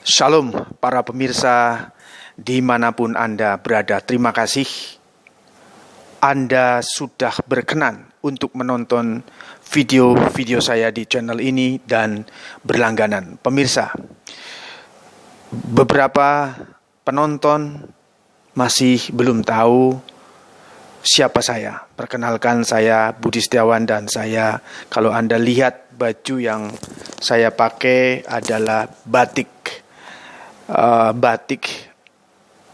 Shalom para pemirsa dimanapun Anda berada. Terima kasih Anda sudah berkenan untuk menonton video-video saya di channel ini dan berlangganan. Pemirsa, beberapa penonton masih belum tahu siapa saya. Perkenalkan, saya Budi Setiawan dan saya, kalau Anda lihat baju yang saya pakai adalah batik. Batik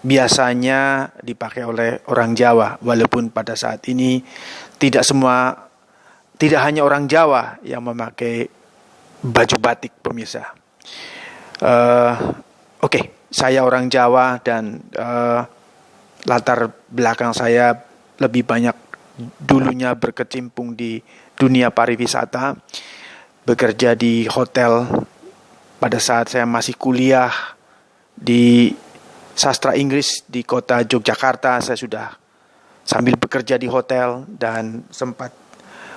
biasanya dipakai oleh orang Jawa, walaupun pada saat ini tidak hanya orang Jawa yang memakai baju batik, pemirsa. Oke, saya orang Jawa dan latar belakang saya lebih banyak dulunya berkecimpung di dunia pariwisata, bekerja di hotel. Pada saat saya masih kuliah di sastra Inggris di kota Yogyakarta, saya sudah sambil bekerja di hotel dan sempat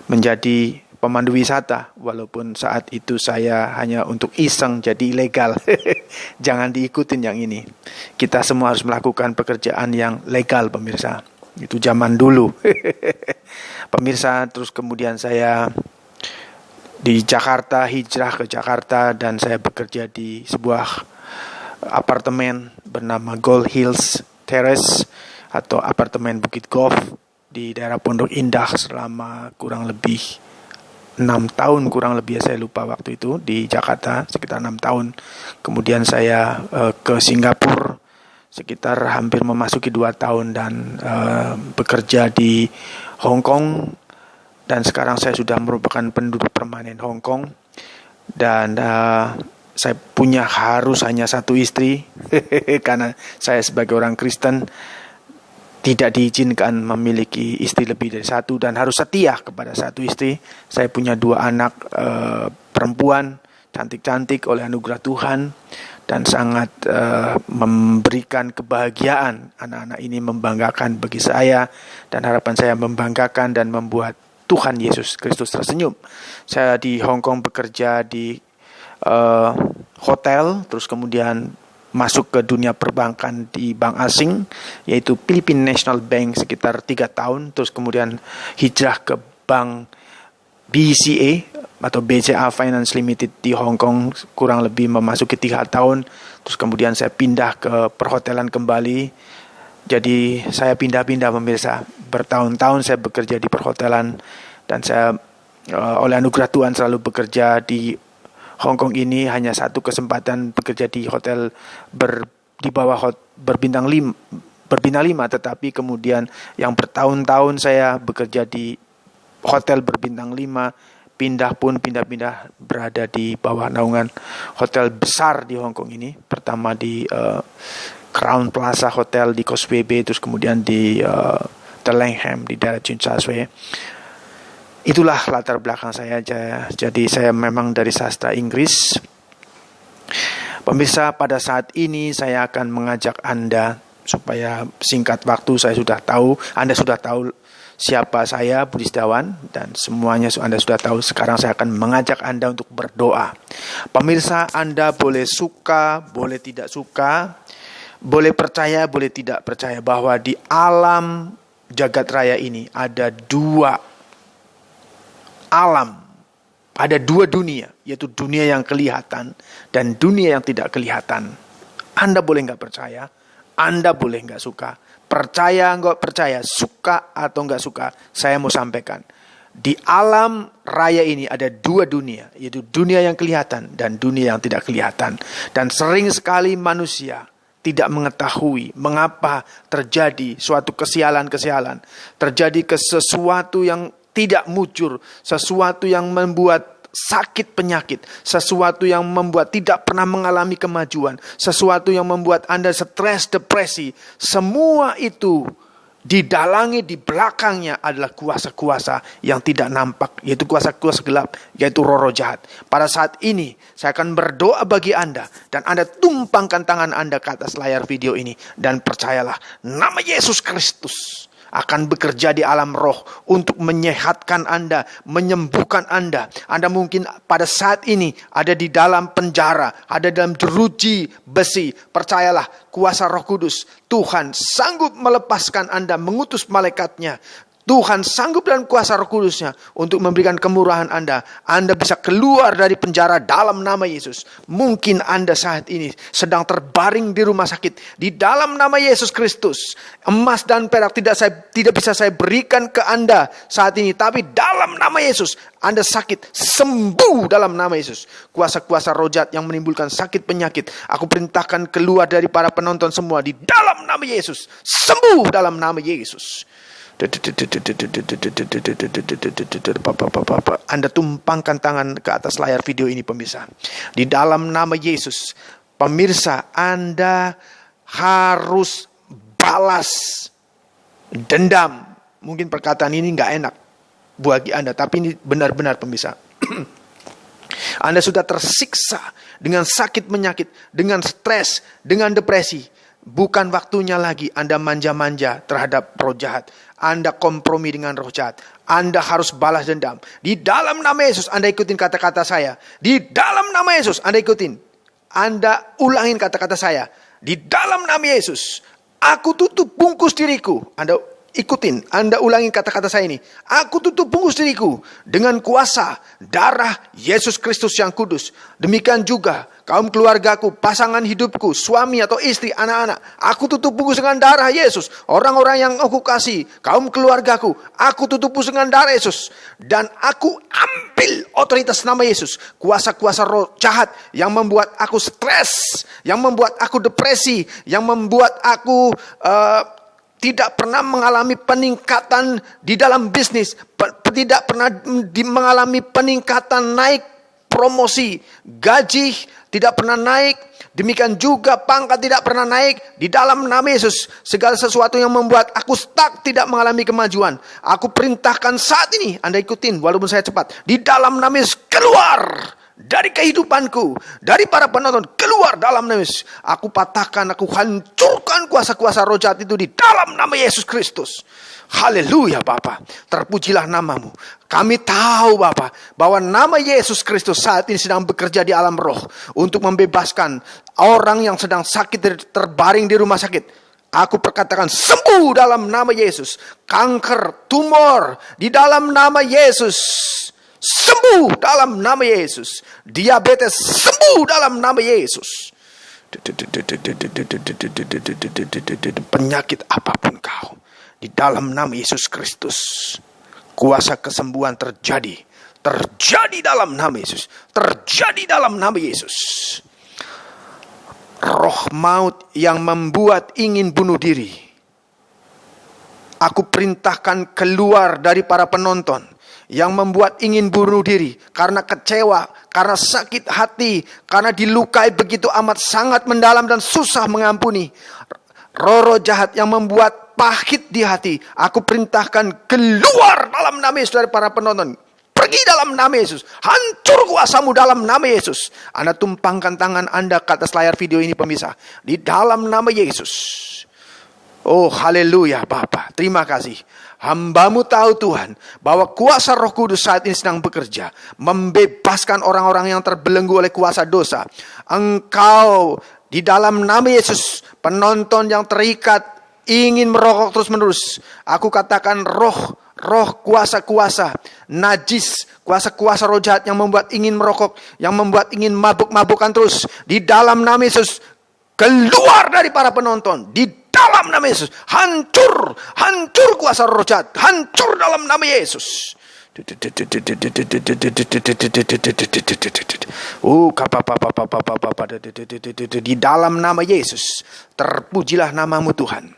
menjadi pemandu wisata, walaupun saat itu saya hanya untuk iseng, jadi ilegal. Jangan diikutin yang ini. Kita semua harus melakukan pekerjaan yang legal, pemirsa. Itu zaman dulu. Pemirsa, terus kemudian saya di Jakarta, hijrah ke Jakarta, dan saya bekerja di sebuah apartemen bernama Gold Hills Terrace atau apartemen Bukit Golf di daerah Pondok Indah selama kurang lebih 6 tahun, saya lupa waktu itu, di Jakarta sekitar 6 tahun. Kemudian saya ke Singapura sekitar hampir memasuki 2 tahun dan bekerja di Hong Kong, dan sekarang saya sudah merupakan penduduk permanen Hong Kong. Dan saya punya harus hanya satu istri karena saya sebagai orang Kristen tidak diizinkan memiliki istri lebih dari satu dan harus setia kepada satu istri. Saya punya 2 anak perempuan cantik-cantik oleh anugerah Tuhan dan sangat memberikan kebahagiaan. Anak-anak ini membanggakan bagi saya dan harapan saya membanggakan dan membuat Tuhan Yesus Kristus tersenyum. Saya di Hong Kong bekerja di hotel, terus kemudian masuk ke dunia perbankan di bank asing, yaitu Philippine National Bank sekitar 3 tahun, terus kemudian hijrah ke bank BCA atau BCA Finance Limited di Hong Kong kurang lebih memasuki 3 tahun, terus kemudian saya pindah ke perhotelan kembali. Jadi saya pindah-pindah, pemirsa. Bertahun-tahun saya bekerja di perhotelan dan saya oleh anugerah Tuhan selalu bekerja di Hong Kong ini. Hanya satu kesempatan bekerja di hotel di bawah berbintang 5, tetapi kemudian yang bertahun-tahun saya bekerja di hotel berbintang 5, pindah berada di bawah naungan hotel besar di Hong Kong ini. Pertama di Crown Plaza Hotel di Causeway Bay, terus kemudian di The Langham di daerah Tsim Sha Tsui. Itulah latar belakang saya. Jadi saya memang dari sastra Inggris. Pemirsa, pada saat ini saya akan mengajak Anda supaya singkat waktu Anda sudah tahu siapa saya, Budi Setiawan, dan semuanya Anda sudah tahu. Sekarang saya akan mengajak Anda untuk berdoa. Pemirsa, Anda boleh suka, boleh tidak suka, boleh percaya, boleh tidak percaya bahwa di alam jagat raya ini ada 2 alam, ada 2 dunia, yaitu dunia yang kelihatan dan dunia yang tidak kelihatan. Anda boleh nggak percaya, Anda boleh nggak suka, percaya nggak percaya, suka atau nggak suka, saya mau sampaikan. Di alam raya ini ada 2 dunia, yaitu dunia yang kelihatan dan dunia yang tidak kelihatan. Dan sering sekali manusia tidak mengetahui mengapa terjadi suatu kesialan-kesialan, terjadi sesuatu yang tidak mujur, sesuatu yang membuat sakit penyakit, sesuatu yang membuat tidak pernah mengalami kemajuan, sesuatu yang membuat Anda stres, depresi. Semua itu didalangi di belakangnya adalah kuasa-kuasa yang tidak nampak, yaitu kuasa-kuasa gelap, yaitu roh-roh jahat. Pada saat ini saya akan berdoa bagi Anda dan Anda tumpangkan tangan Anda ke atas layar video ini dan percayalah, nama Yesus Kristus akan bekerja di alam roh untuk menyehatkan Anda, menyembuhkan Anda. Anda mungkin pada saat ini ada di dalam penjara, ada dalam jeruji besi. Percayalah, kuasa Roh Kudus, Tuhan sanggup melepaskan Anda, mengutus malaikatnya. Tuhan sanggup dalam kuasa Roh Kudusnya untuk memberikan kemurahan Anda. Anda bisa keluar dari penjara dalam nama Yesus. Mungkin Anda saat ini sedang terbaring di rumah sakit. Di dalam nama Yesus Kristus. Emas dan perak tidak bisa saya berikan ke Anda saat ini. Tapi dalam nama Yesus, Anda sakit, sembuh dalam nama Yesus. Kuasa-kuasa roh jahat yang menimbulkan sakit penyakit, aku perintahkan keluar dari para penonton semua di dalam nama Yesus. Sembuh dalam nama Yesus. Anda tumpangkan tangan ke atas layar video ini, pemirsa. Di dalam nama Yesus, pemirsa, Anda harus balas dendam. Mungkin perkataan ini nggak enak bagi Anda, tapi ini benar-benar, pemirsa. Anda sudah tersiksa dengan sakit penyakit, dengan stres, dengan depresi. Bukan waktunya lagi Anda manja-manja terhadap roh jahat. Anda kompromi dengan roh jahat. Anda harus balas dendam. Di dalam nama Yesus, Anda ikutin kata-kata saya. Di dalam nama Yesus, Anda ikutin. Anda ulangin kata-kata saya. Di dalam nama Yesus, aku tutup bungkus diriku. Anda ikutin, Anda ulangin kata-kata saya ini. Aku tutup bungkus diriku dengan kuasa darah Yesus Kristus yang kudus. Demikian juga kaum keluargaku, pasangan hidupku, suami atau istri, anak-anak. Aku tutup bungkus dengan darah Yesus. Orang-orang yang aku kasih, kaum keluargaku, aku tutup bungkus dengan darah Yesus. Dan aku ambil otoritas nama Yesus. Kuasa-kuasa roh jahat yang membuat aku stres, yang membuat aku depresi, yang membuat aku tidak pernah mengalami peningkatan di dalam bisnis, tidak pernah mengalami peningkatan naik promosi, gaji tidak pernah naik, demikian juga pangkat tidak pernah naik. Di dalam nama Yesus, segala sesuatu yang membuat aku stuck, tidak mengalami kemajuan, aku perintahkan saat ini, Anda ikutin walaupun saya cepat. Di dalam nama Yesus, keluar dari kehidupanku, dari para penonton, keluar dalam nama Yesus. Aku patahkan, aku hancurkan kuasa-kuasa roh jahat itu di dalam nama Yesus Kristus. Haleluya Bapa, terpujilah namamu. Kami tahu Bapa, bahwa nama Yesus Kristus saat ini sedang bekerja di alam roh untuk membebaskan orang yang sedang sakit, terbaring di rumah sakit. Aku perkatakan sembuh dalam nama Yesus. Kanker, tumor, di dalam nama Yesus sembuh dalam nama Yesus. Diabetes sembuh dalam nama Yesus. Penyakit apapun kau, di dalam nama Yesus Kristus, kuasa kesembuhan terjadi. Terjadi dalam nama Yesus. Terjadi dalam nama Yesus. Roh maut yang membuat ingin bunuh diri, aku perintahkan keluar dari para penonton yang membuat ingin bunuh diri karena kecewa, karena sakit hati, karena dilukai begitu amat sangat mendalam dan susah mengampuni. Roh-roh jahat yang membuat pahit di hati, aku perintahkan keluar dalam nama Yesus dari para penonton. Pergi dalam nama Yesus. Hancur kuasamu dalam nama Yesus. Anda tumpangkan tangan Anda ke atas layar video ini, pemirsa. Di dalam nama Yesus. Oh haleluya Bapa, terima kasih. Hamba-Mu tahu Tuhan, bahwa kuasa Roh Kudus saat ini sedang bekerja, membebaskan orang-orang yang terbelenggu oleh kuasa dosa. Engkau di dalam nama Yesus, penonton yang terikat ingin merokok terus-menerus, aku katakan roh kuasa-kuasa najis, kuasa-kuasa roh jahat yang membuat ingin merokok, yang membuat ingin mabuk-mabukan terus, di dalam nama Yesus, keluar dari para penonton. Di dalam nama Yesus, hancur kuasa roh jahat, hancur dalam nama Yesus. Di dalam nama Yesus, terpujilah namamu Tuhan.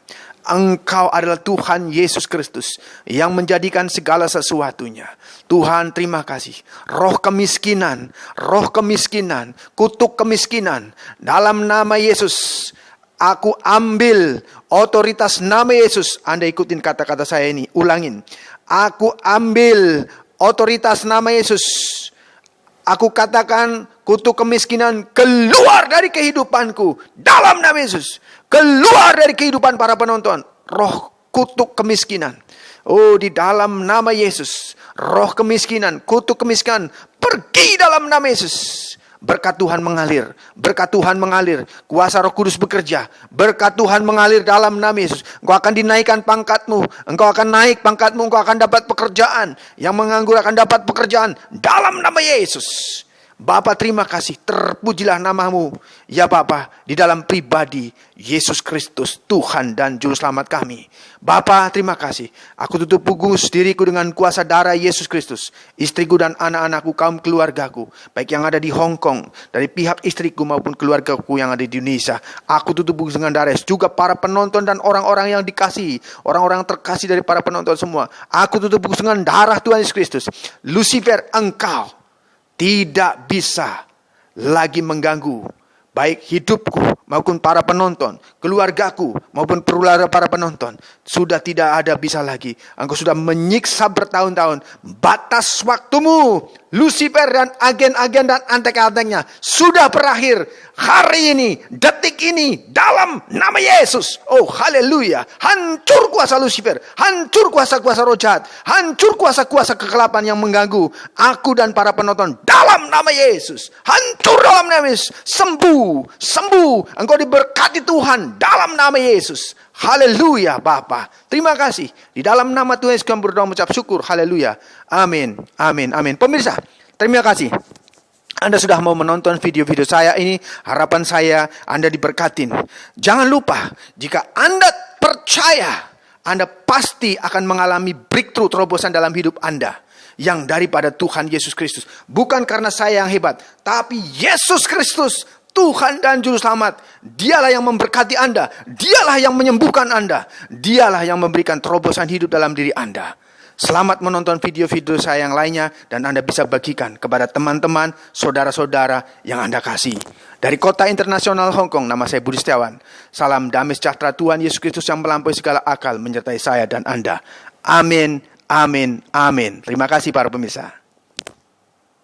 Engkau adalah Tuhan Yesus Kristus yang menjadikan segala sesuatunya. Tuhan, terima kasih. Roh kemiskinan, kutuk kemiskinan, dalam nama Yesus, aku ambil otoritas nama Yesus. Anda ikutin kata-kata saya ini, ulangin. Aku ambil otoritas nama Yesus. Aku katakan kutuk kemiskinan keluar dari kehidupanku dalam nama Yesus. Keluar dari kehidupan para penonton. Roh kutuk kemiskinan. Oh, di dalam nama Yesus, roh kemiskinan, kutuk kemiskinan, pergi dalam nama Yesus. Berkat Tuhan mengalir, berkat Tuhan mengalir, kuasa Roh Kudus bekerja, berkat Tuhan mengalir dalam nama Yesus. Engkau akan dinaikkan pangkatmu, engkau akan naik pangkatmu, engkau akan dapat pekerjaan. Yang menganggur akan dapat pekerjaan dalam nama Yesus. Bapa, terima kasih, terpujilah namamu, ya Bapa, di dalam pribadi Yesus Kristus, Tuhan dan Juru Selamat kami. Bapa, terima kasih. Aku tutup pugus diriku dengan kuasa darah Yesus Kristus. Istriku dan anak-anakku, kaum keluargaku, baik yang ada di Hong Kong, dari pihak istriku maupun keluargaku yang ada di Indonesia. Aku tutup pugus dengan darah Yesus. Juga para penonton dan orang-orang yang dikasihi, orang-orang terkasih dari para penonton semua. Aku tutup pugus dengan darah Tuhan Yesus Kristus. Lucifer, engkau tidak bisa lagi mengganggu baik hidupku maupun para penonton, keluargaku maupun para penonton. Sudah tidak ada bisa lagi. Engkau sudah menyiksa bertahun-tahun. Batas waktumu, Lucifer dan agen-agen dan antek-anteknya sudah berakhir. Hari ini, detik ini, dalam nama Yesus. Oh, haleluya. Hancur kuasa Lucifer, hancur kuasa-kuasa roh jahat, hancur kuasa-kuasa kegelapan yang mengganggu aku dan para penonton. Dalam nama Yesus, hancur dalam nama Yesus. Sembuh, sembuh. Engkau diberkati Tuhan dalam nama Yesus. Haleluya Bapa. Terima kasih. Di dalam nama Tuhan Yesus kami berdoa mengucap syukur. Haleluya. Amin. Amin. Amin. Pemirsa, terima kasih. Anda sudah mau menonton video-video saya ini. Harapan saya Anda diberkatin. Jangan lupa, jika Anda percaya, Anda pasti akan mengalami breakthrough, terobosan dalam hidup Anda. Yang daripada Tuhan Yesus Kristus. Bukan karena saya yang hebat, tapi Yesus Kristus, Tuhan dan Juru Selamat. Dialah yang memberkati Anda. Dialah yang menyembuhkan Anda. Dialah yang memberikan terobosan hidup dalam diri Anda. Selamat menonton video-video saya yang lainnya. Dan Anda bisa bagikan kepada teman-teman, saudara-saudara yang Anda kasih. Dari Kota Internasional Hong Kong, nama saya Budi Setiawan. Salam damai sejahtera Tuhan Yesus Kristus yang melampaui segala akal menyertai saya dan Anda. Amin, amin, amin. Terima kasih para pemirsa.